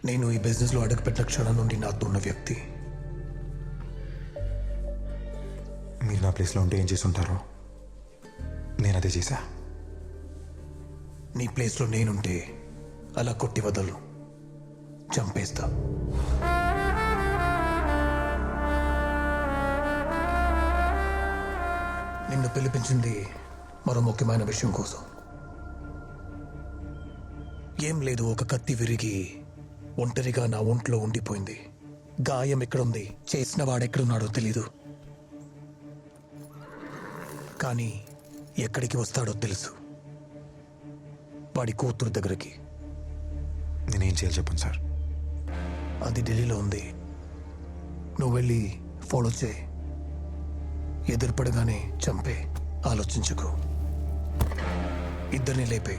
నేను ఈ బిజినెస్లో అడుగుపెట్టిన క్షణం నుండి నాతో ఉన్న వ్యక్తి. మీరు నా ప్లేస్లో ఉంటే ఏం చేసి ఉంటారో నేను అదే చేశా. నీ ప్లేస్లో నేనుంటే అలా కొట్టి వదలు, చంపేస్తా. నిన్ను పిలిపించింది మరో ముఖ్యమైన విషయం కోసం. ఏం లేదు, ఒక కత్తి విరిగి ఒంటరిగా నా ఒంట్లో ఉండిపోయింది. గాయం ఎక్కడుంది, చేసిన వాడెక్కడున్నాడో తెలీదు, కానీ ఎక్కడికి వస్తాడో తెలుసు. వాడి కూతురు దగ్గరికి. నేనేం చేయాలి చెప్పండి సార్. అది ఢిల్లీలో ఉంది. నువ్వు వెళ్ళి ఫాలో చేయి. ఎదురుపడగానే చంపే, ఆలోచించుకో. ఇద్దరిని లేపే.